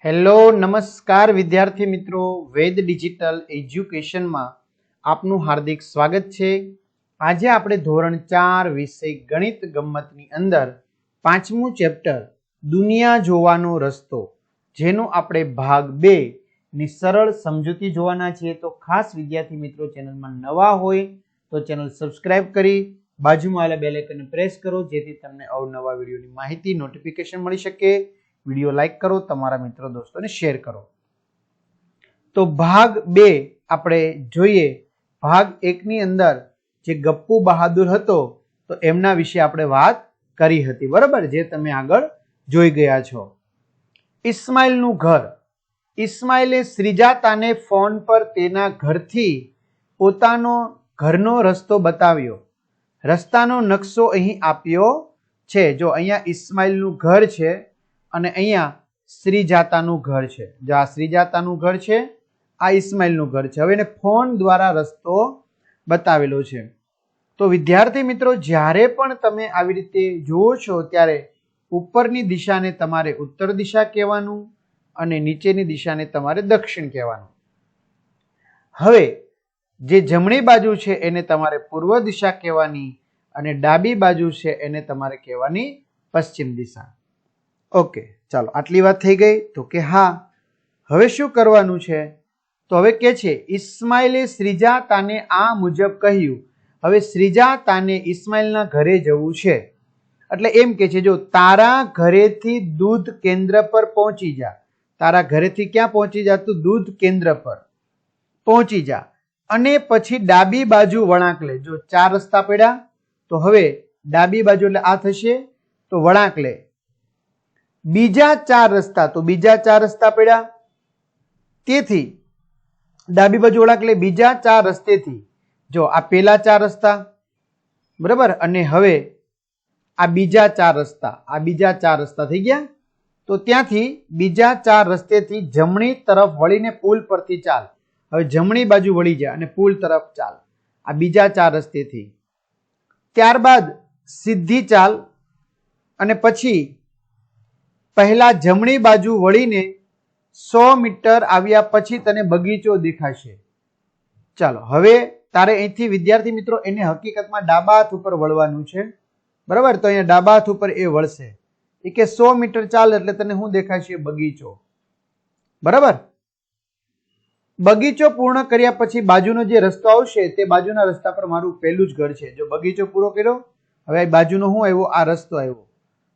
Hello નમસ્કાર વિદ્યાર્થી મિત્રો, વેદ ડિજિટલ એજ્યુકેશનમાં આપનું હાર્દિક સ્વાગત છે। આજે આપણે ધોરણ 4 વિષય ગણિત ગમ્મતની અંદર પાંચમું ચેપ્ટર દુનિયા જોવાનો રસ્તો, જેનો આપણે ભાગ 2 ની સરળ સમજૂતી જોવાના છીએ। તો ખાસ વિદ્યાર્થી મિત્રો ચેનલમાં નવા હોય તો ચેનલ સબસ્ક્રાઇબ કરી બાજુમાં આવેલા બેલ આઇકનને પ્રેસ કરો, જેથી તમને અવનવા વિડીયોની માહિતી નોટિફિકેશન મળી શકે। વિડીયો લાઈક કરો, તમારા મિત્રો દોસ્તોને શેર કરો। તો ભાગ 2 આપણે જોઈએ। ભાગ 1 ની અંદર જે ગપ્પુ બહાદુર હતો તો એમના વિશે આપણે વાત કરી હતી, બરાબર, જે તમે આગળ જોઈ ગયા છો। ઇસ્માઇલનું ઘર। ઇસ્માઇલે શ્રીજાતાને ફોન પર તેના ઘરથી પોતાનો ઘરનો રસ્તો બતાવ્યો। રસ્તાનો નકશો અહીં આપ્યો છે। જો અહીંયા ઇસ્માઇલનું ઘર છે અને અહીંયા શ્રીજાતાનું ઘર છે। જો આ શ્રીજાતાનું ઘર છે, આ ઇસ્માઇલનું ઘર છે। હવે એને ફોન દ્વારા રસ્તો બતાવેલો છે। તો વિદ્યાર્થી મિત્રો, જ્યારે પણ તમે આવી રીતે જુઓ છો ત્યારે ઉપરની દિશાને તમારે ઉત્તર દિશા કહેવાનું અને નીચેની દિશાને તમારે દક્ષિણ કહેવાનું। હવે જે જમણી બાજુ છે એને તમારે પૂર્વ દિશા કહેવાની અને ડાબી બાજુ છે એને તમારે કહેવાની પશ્ચિમ દિશા। ઓકે, ચાલો આટલી વાત થઈ ગઈ। તો કે હા, હવે શું કરવાનું છે? તો હવે કે છે ઇસ્માઇલે શ્રીજાતાને આ મુજબ કહ્યું। હવે શ્રીજાતાને ઇસ્માઇલના ઘરે જવું છે, એટલે એમ કે છે, જો તારા ઘરેથી દૂધ કેન્દ્ર પર પહોંચી જા। તારા ઘરેથી ક્યાં પહોંચી જા? તું દૂધ કેન્દ્ર પર પહોંચી જા અને પછી ડાબી બાજુ વળાંક લે। જો 4 રસ્તા પડ્યા તો હવે ડાબી બાજુ એટલે આ થશે, તો વળાંક લે। બીજા 4 રસ્તા, તો બીજા 4 રસ્તા પડ્યા, તેથી ડાબી બાજુ વળાંક લે બીજા 4 રસ્તેથી। જો આ પેલા 4 રસ્તા, બરાબર, અને હવે આ બીજા 4 રસ્તા, આ બીજા 4 રસ્તા થઈ ગયા। તો ત્યાંથી બીજા 4 રસ્તેથી જમણી તરફ વળીને પુલ પરથી ચાલ। હવે જમણી બાજુ વળી જા અને પુલ તરફ ચાલ, આ બીજા 4 રસ્તેથી। ત્યારબાદ સીધી ચાલ અને પછી પહેલા જમણી બાજુ વળીને 100 મીટર આવ્યા પછી તને બગીચો દેખાશે। ચાલો, હવે તારે અહીંથી વિદ્યાર્થી મિત્રો એને હકીકતમાં ડાબા હાથ ઉપર વળવાનું છે, બરાબર। તો અહીંયા ડાબા હાથ ઉપર એ વળશે, એ કે 100 મીટર ચાલ એટલે તને શું દેખાશે? બગીચો, બરાબર। બગીચો પૂર્ણ કર્યા પછી બાજુનો જે રસ્તો આવશે તે બાજુના રસ્તા પર મારું પહેલું જ ઘર છે। જો બગીચો પૂરો કર્યો, હવે આ બાજુનો શું આવ્યો? આ રસ્તો આવ્યો।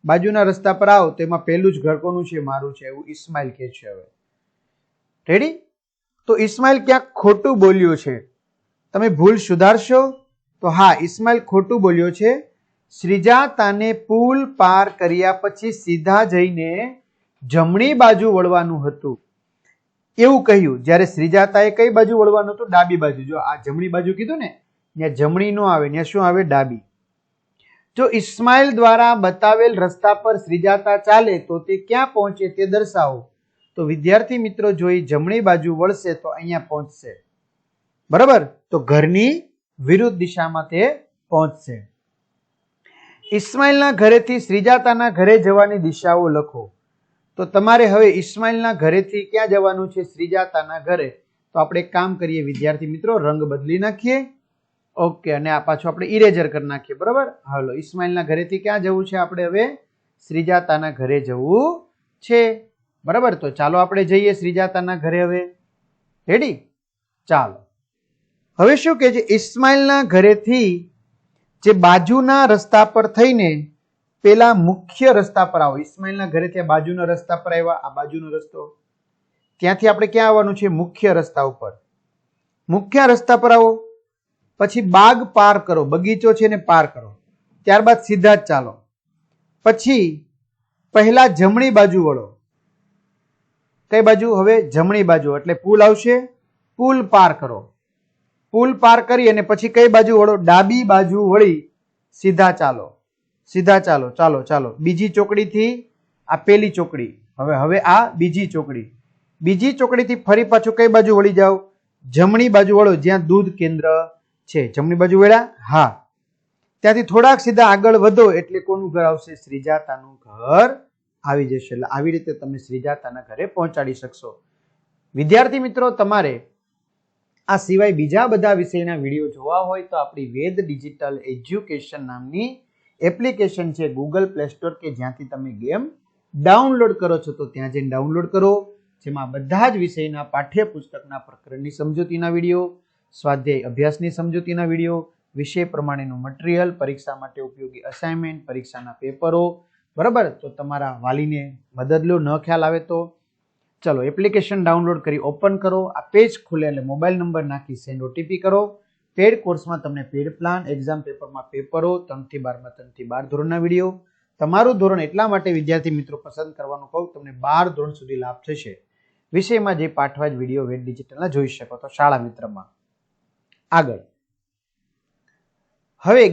બાજુના રસ્તા પર આવો તો એમાં પહેલું જ ઘર કોનું છે? મારું છે, એવું ઇસ્માઇલ કહે છે। હવે રેડી? તો ઇસ્માઇલ ક્યાંક ખોટું બોલ્યો છે, તમે ભૂલ સુધારશો? તો હા, ઇસ્માઇલ ખોટું બોલ્યો છે। શ્રીજાતાને પુલ પાર કર્યા પછી સીધા જઈને જમણી બાજુ વળવાનું હતું એવું કહ્યું, જ્યારે શ્રીજાતાએ કઈ બાજુ વળવાનું હતું? ડાબી બાજુ। જો આ જમણી બાજુ કીધું ને, ત્યાં જમણી નો આવે, ત્યાં શું આવે? ડાબી। જો ઇસ્માઇલ દ્વારા બતાવેલ રસ્તા પર શ્રીજાતા ચાલે તો તે ક્યાં પહોંચે તે દર્શાવો। તો વિદ્યાર્થી મિત્રો, જો એ જમણી બાજુ વળશે તો અહીંયા પહોંચશે, બરાબર। તો ઘરની વિરુદ્ધ દિશામાં તે પહોંચશે। ઇસ્માઇલના ઘરેથી શ્રીજાતાના ઘરે જવાની દિશાઓ લખો। તો તમારે હવે ઇસ્માઇલના ઘરેથી ક્યાં જવાનું છે? શ્રીજાતાના ઘરે। તો આપણે એક કામ કરીએ વિદ્યાર્થી મિત્રો, રંગ બદલી નાખીએ। ઓકે, અને આ પાછું આપણે ઇરેઝર કરી નાખીએ, બરાબર। હાલો, ઇસ્માઇલના ઘરેથી ક્યાં જવું છે? આપણે હવે શ્રીજાતાના ઘરે જવું છે, બરાબર। તો ચાલો આપણે જઈએ શ્રીજાતાના ઘરે। હવે રેડી? ચાલો, હવે શું કહે છે? ઇસ્માઇલના ઘરેથી જે બાજુના રસ્તા પર થઈને પેલા મુખ્ય રસ્તા પર આવો। ઇસ્માઇલના ઘરેથી બાજુના રસ્તા પર આવ્યા, આ બાજુનો રસ્તો, ત્યાંથી આપણે ક્યાં આવવાનું છે? મુખ્ય રસ્તા ઉપર। મુખ્ય રસ્તા પર આવો, પછી બાગ પાર કરો, બગીચો છે ને પાર કરો, ત્યારબાદ સીધા જ ચાલો, પછી પહેલા જમણી બાજુ વળો। કઈ બાજુ? હવે જમણી બાજુ, એટલે પુલ આવશે, પુલ પાર કરો। પુલ પાર કરી અને પછી કઈ બાજુ વળો? ડાબી બાજુ વળી સીધા ચાલો, સીધા ચાલો, ચાલો ચાલો, બીજી ચોકડીથી આ પેલી ચોકડી, હવે આ બીજી ચોકડી, બીજી ચોકડીથી ફરી પાછું કઈ બાજુ વળી જાઓ? જમણી બાજુ વળો, જ્યાં દૂધ કેન્દ્ર છે। જમણી બાજુ વળ્યા? હા। ત્યાંથી થોડાક સીધા આગળ વધો એટલે કોનું ઘર આવશે? શ્રીજાતાનું ઘર આવી જશે. એટલે આવી રીતે તમે શ્રીજાતાના ઘરે પહોંચાડી શકશો. વિદ્યાર્થી મિત્રો, તમારે આ સિવાય બીજા બધા વિષયના વિડીયો જોવા હોય તો આપણી વેદ ડિજિટલ એજ્યુકેશન નામની એપ્લિકેશન છે ગૂગલ પ્લે સ્ટોર કે જ્યાંથી તમે ગેમ ડાઉનલોડ કરો છો, તો ત્યાં જઈને ડાઉનલોડ કરો, જેમાં બધા જ વિષયના પાઠ્યપુસ્તકના પ્રકરણની સમજૂતીના વિડીયો, સ્વાધ્યાય અભ્યાસની સમજૂતીના વિડીયો, વિષય પ્રમાણેનું મટીરિયલ, પરીક્ષા માટે ઉપયોગી અસાઇનમેન્ટ, પરીક્ષાના પેપરો, બરાબર. તો તમારા વાલીને મદદ લો, ન ખ્યાલ આવે તો ચલો એપ્લિકેશન ડાઉનલોડ કરી ઓપન કરો. આ પેજ ખુલે એટલે મોબાઈલ નંબર નાખી સેન્ડ ઓટીપી કરો. પેડ કોર્સમાં તમને પેડ પ્લાન, એક્ઝામ પેપરમાં પેપરો, 3 થી 12 માં 3 થી 12 ધોરણના વિડીયો. તમારું ધોરણ એટલા માટે વિદ્યાર્થી મિત્રો પસંદ કરવાનું કહું, તમને 12 ધોરણ સુધી લાભ થશે. વિષયમાં જે પાઠવા જ વિડીયો વેદ ડિજિટલના જોઈ શકો તો શાળા મિત્રમાં. આગળ હવે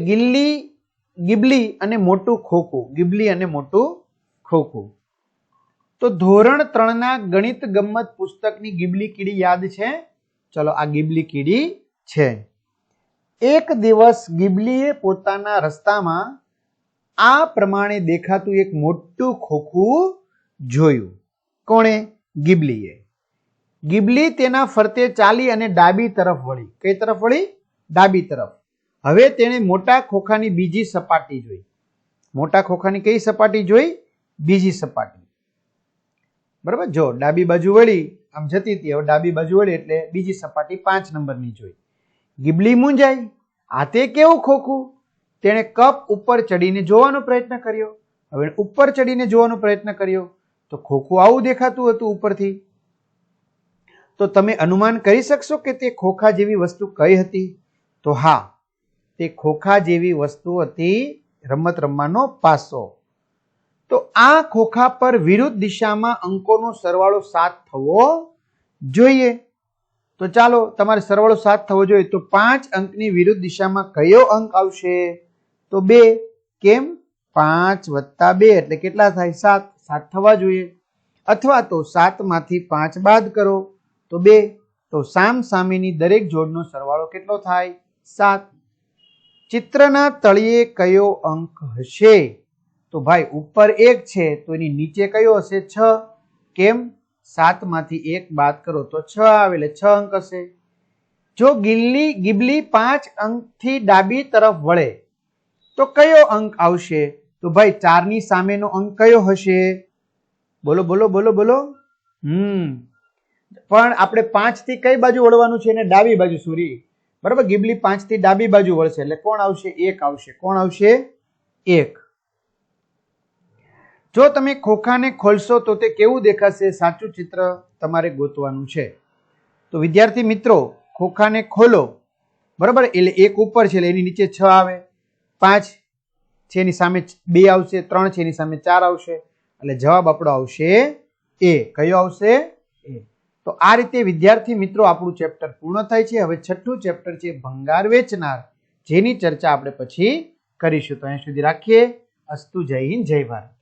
ગિબલી અને મોટું ખોખું. ગિબલી અને મોટું ખોખું. તો ધોરણ 3 ના ગણિત ગમ્મત પુસ્તકની ગિબલી કીડી યાદ છે? ચલો આ ગિબલી કીડી છે. એક દિવસ ગિબલીએ પોતાના રસ્તામાં આ પ્રમાણે દેખાતું એક મોટું ખોખું જોયું. કોણે? ગિબલીએ. ગિબલી તેના ફરતે ચાલી અને ડાબી તરફ વળી. કઈ તરફ વળી? ડાબી તરફ. હવે તેણે મોટા ખોખાની બીજી સપાટી જોઈ. મોટા ખોખાની કઈ સપાટી જોઈ? બીજી સપાટી. બરાબર. જો ડાબી બાજુ વળી આમ જતી હતી, હવે ડાબી બાજુ વળી એટલે બીજી સપાટી 5 નંબરની જોઈ. ગિબલી મૂંઝાઈ. આ તે કેવું ખોખું? તેણે કપ ઉપર ચડીને જોવાનો પ્રયત્ન કર્યો. હવે ઉપર ચડીને જોવાનો પ્રયત્ન કર્યો તો ખોખું આવું દેખાતું હતું ઉપરથી. તો તમે અનુમાન કરી શકશો કે તે ખોખા જેવી વસ્તુ કઈ હતી? તો હા, તે ખોખા જેવી વસ્તુ હતી રમત રમવાનો પાસો. તો આ ખોખા પર વિરુદ્ધ દિશામાં અંકોનો સરવાળો 7 થવો જોઈએ. તો ચાલો તમારે સરવાળો 7 થવો જોઈએ. તો 5 અંકની વિરુદ્ધ દિશામાં કયો અંક આવશે? તો 2. કેમ? 5 + 2 એટલે કેટલા થાય? 7. 7 થવા જોઈએ. અથવા તો 7 માંથી 5 બાદ કરો તો 2. તો સામ સામેની દરેક જોડનો સરવાળો કેટલો થાય? 7. ચિત્રના તળિયે કયો અંક હશે? તો ભાઈ ઉપર 1 છે તો એની નીચે કયો હશે? 6. કેમ? 7 માંથી 1 બાદ કરો તો 6 આવે એટલે 6 અંક હશે. જો ગિબલી 5 અંકથી ડાબી તરફ વળે તો કયો અંક આવશે? તો ભાઈ 4 ની સામેનો અંક કયો હશે? બોલો બોલો બોલો બોલો. પણ આપણે 5 થી કઈ બાજુ વળવાનું છે? એને ડાબી બાજુ. સોરી, બરાબર. ગિબલી 5 થી ડાબી બાજુ વળશે એટલે કોણ આવશે? 1 આવશે. કોણ આવશે? 1. જો તમે ખોખાને ખોલશો તો તે કેવું દેખાશે? સાચું ચિત્ર તમારે ગોતવાનું છે. તો વિદ્યાર્થી મિત્રો, ખોખાને ખોલો, બરાબર. એટલે 1 ઉપર છે એટલે એની નીચે 6 આવે, 5 છે એની સામે 2 આવશે, 3 છે એની સામે 4 આવશે, એટલે જવાબ આપણો આવશે A. કયો આવશે? A. તો આ રીતે વિદ્યાર્થી મિત્રો આપણું ચેપ્ટર પૂર્ણ થાય છે. હવે 6થું ચેપ્ટર છે ભંગાર વેચનાર, જેની ચર્ચા આપણે પછી કરીશું. તો અહીંયા સુધી રાખીએ. અસ્તુ. જય હિન્દ, જય ભારત.